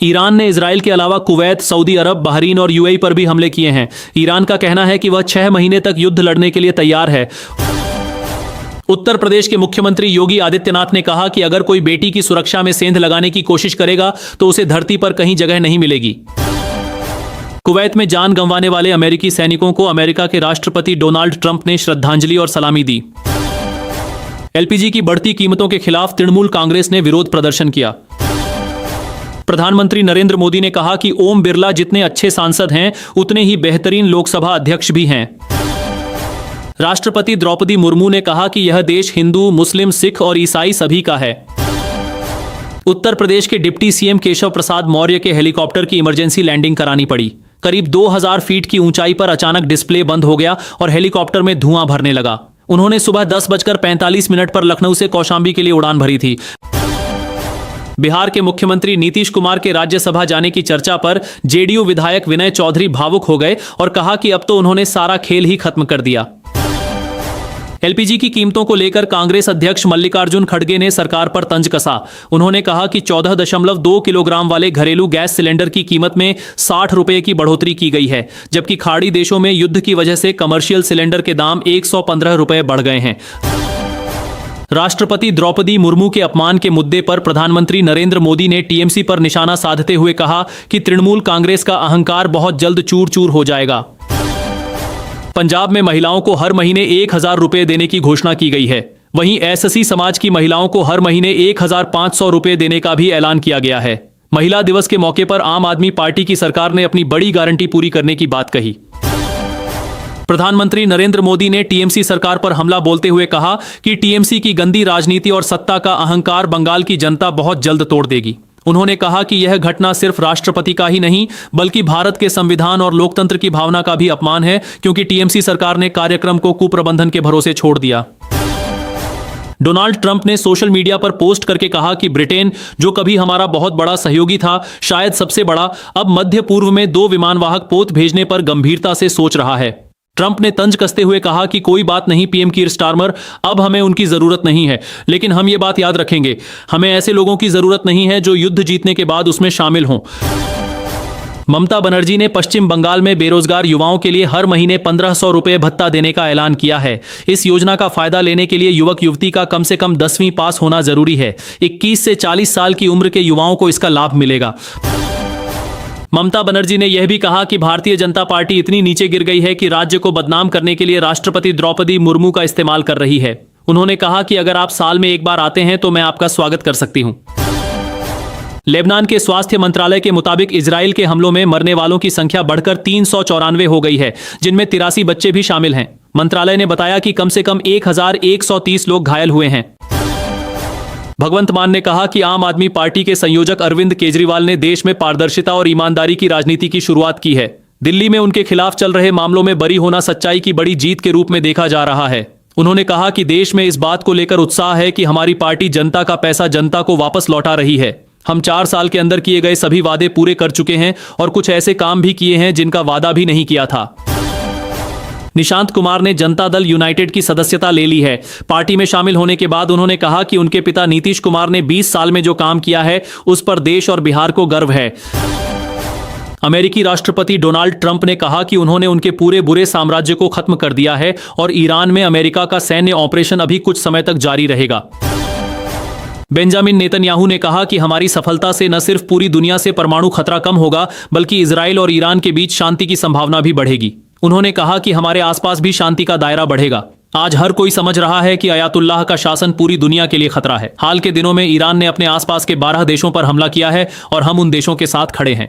Iran ने Israel के अलावा कुवैत, सऊदी अरब, बहरीन और यूएई पर भी हमले किए हैं। ईरान का कहना है कि वह 6 महीने तक युद्ध लड़ने के लिए तैयार है। उत्तर प्रदेश के मुख्यमंत्री योगी आदित्यनाथ ने कहा कि अगर कोई बेटी की सुरक्षा में सेंध लगाने की कोशिश करेगा तो उसे धरती पर कहीं जगह नहीं मिलेगी। कुवैत में जान गंवाने वाले अमेरिकी सैनिकों को अमेरिका के राष्ट्रपति डोनाल्ड ट्रंप ने श्रद्धांजलि और सलामी दी। एलपीजी की बढ़ती कीमतों के खिलाफ तृणमूल कांग्रेस ने विरोध प्रदर्शन किया। प्रधानमंत्री नरेंद्र मोदी ने कहा कि ओम बिरला जितने अच्छे सांसद हैं उतने ही बेहतरीन लोकसभा अध्यक्ष भी हैं। राष्ट्रपति द्रौपदी मुर्मू ने कहा कि यह देश हिंदू, मुस्लिम, सिख और ईसाई सभी का है। उत्तर प्रदेश के डिप्टी सीएम केशव प्रसाद मौर्य के हेलीकॉप्टर की इमरजेंसी लैंडिंग करानी पड़ी। करीब 2000 फीट की ऊंचाई पर अचानक डिस्प्ले बंद हो गया और हेलीकॉप्टर में धुआं भरने लगा। उन्होंने सुबह 10:45 पर लखनऊ से कौशांबी के लिए उड़ान भरी थी। बिहार के मुख्यमंत्री नीतीश कुमार के राज्यसभा जाने की चर्चा पर जेडीयू विधायक विनय चौधरी भावुक हो गए और कहा कि अब तो उन्होंने सारा खेल ही खत्म कर दिया। एलपीजी की कीमतों को लेकर कांग्रेस अध्यक्ष मल्लिकार्जुन खड़गे ने सरकार पर तंज कसा। उन्होंने कहा कि 14.2 किलोग्राम वाले घरेलू गैस सिलेंडर की कीमत में 60 रुपए की बढ़ोतरी की गई है, जबकि खाड़ी देशों में युद्ध की वजह से कमर्शियल सिलेंडर के दाम 115 रुपए बढ़ गए हैं। राष्ट्रपति द्रौपदी मुर्मू के अपमान के मुद्दे पर प्रधानमंत्री नरेंद्र मोदी ने टीएमसी पर निशाना साधते हुए कहा कि तृणमूल कांग्रेस का अहंकार बहुत जल्द चूर चूर हो जाएगा। पंजाब में महिलाओं को हर महीने 1000 रुपए देने की घोषणा की गई है। वहीं एससी समाज की महिलाओं को हर महीने 1500 रुपए देने का भी ऐलान किया गया है। महिला दिवस के मौके पर आम आदमी पार्टी की सरकार ने अपनी बड़ी गारंटी पूरी करने की बात कही। प्रधानमंत्री नरेंद्र मोदी ने टीएमसी सरकार पर हमला बोलते हुए कहा कि टीएमसी की गंदी राजनीति और सत्ता का अहंकार बंगाल की जनता बहुत जल्द तोड़ देगी। उन्होंने कहा कि यह घटना सिर्फ राष्ट्रपति का ही नहीं बल्कि भारत के संविधान और लोकतंत्र की भावना का भी अपमान है, क्योंकि टीएमसी सरकार ने कार्यक्रम को कुप्रबंधन के भरोसे छोड़ दिया। डोनाल्ड ट्रंप ने सोशल मीडिया पर पोस्ट करके कहा कि ब्रिटेन, जो कभी हमारा बहुत बड़ा सहयोगी था, शायद सबसे बड़ा, अब मध्य पूर्व में 2 विमानवाहक पोत भेजने पर गंभीरता से सोच रहा है। ट्रंप ने तंज कसते हुए कहा कि कोई बात नहीं पीएम कीर स्टारमर, अब हमें उनकी जरूरत नहीं है, लेकिन हम ये बात याद रखेंगे, हमें ऐसे लोगों की जरूरत नहीं है जो युद्ध जीतने के बाद उसमें शामिल हों। ममता बनर्जी ने पश्चिम बंगाल में बेरोजगार युवाओं के लिए हर महीने 1500 रुपए भत्ता देने का ऐलान किया है। इस योजना का फायदा लेने के लिए युवक युवती का कम से कम 10वीं पास होना जरूरी है। 21 से 40 साल की उम्र के युवाओं को इसका लाभ मिलेगा। ममता बनर्जी ने यह भी कहा कि भारतीय जनता पार्टी इतनी नीचे गिर गई है कि राज्य को बदनाम करने के लिए राष्ट्रपति द्रौपदी मुर्मू का इस्तेमाल कर रही है। उन्होंने कहा कि अगर आप साल में एक बार आते हैं तो मैं आपका स्वागत कर सकती हूं। लेबनान के स्वास्थ्य मंत्रालय के मुताबिक इजराइल के हमलों में मरने वालों की संख्या बढ़कर 394 हो गई है, जिनमें 83 बच्चे भी शामिल हैं। मंत्रालय ने बताया कि कम से कम 1130 लोग घायल हुए हैं। भगवंत मान ने कहा कि आम आदमी पार्टी के संयोजक अरविंद केजरीवाल ने देश में पारदर्शिता और ईमानदारी की राजनीति की शुरुआत की है। दिल्ली में उनके खिलाफ चल रहे मामलों में बरी होना सच्चाई की बड़ी जीत के रूप में देखा जा रहा है। उन्होंने कहा कि देश में इस बात को लेकर उत्साह है कि हमारी पार्टी जनता का पैसा जनता को वापस लौटा रही है। हम 4 साल के अंदर किए गए सभी वादे पूरे कर चुके हैं और कुछ ऐसे काम भी किए हैं जिनका वादा भी नहीं किया था। निशांत कुमार ने जनता दल यूनाइटेड की सदस्यता ले ली है। पार्टी में शामिल होने के बाद उन्होंने कहा कि उनके पिता नीतीश कुमार ने 20 साल में जो काम किया है उस पर देश और बिहार को गर्व है। अमेरिकी राष्ट्रपति डोनाल्ड ट्रंप ने कहा कि उन्होंने उनके पूरे बुरे साम्राज्य को खत्म कर दिया है और ईरान में अमेरिका का सैन्य ऑपरेशन अभी कुछ समय तक जारी रहेगा। बेंजामिन नेतन्याहू ने कहा कि हमारी सफलता से न सिर्फ पूरी दुनिया से परमाणु खतरा कम होगा बल्कि इजराइल और ईरान के बीच शांति की संभावना भी बढ़ेगी। उन्होंने कहा कि हमारे आसपास भी शांति का दायरा बढ़ेगा। आज हर कोई समझ रहा है कि अयातुल्लाह का शासन पूरी दुनिया के लिए खतरा है। हाल के दिनों में ईरान ने अपने आसपास के 12 देशों पर हमला किया है और हम उन देशों के साथ खड़े हैं।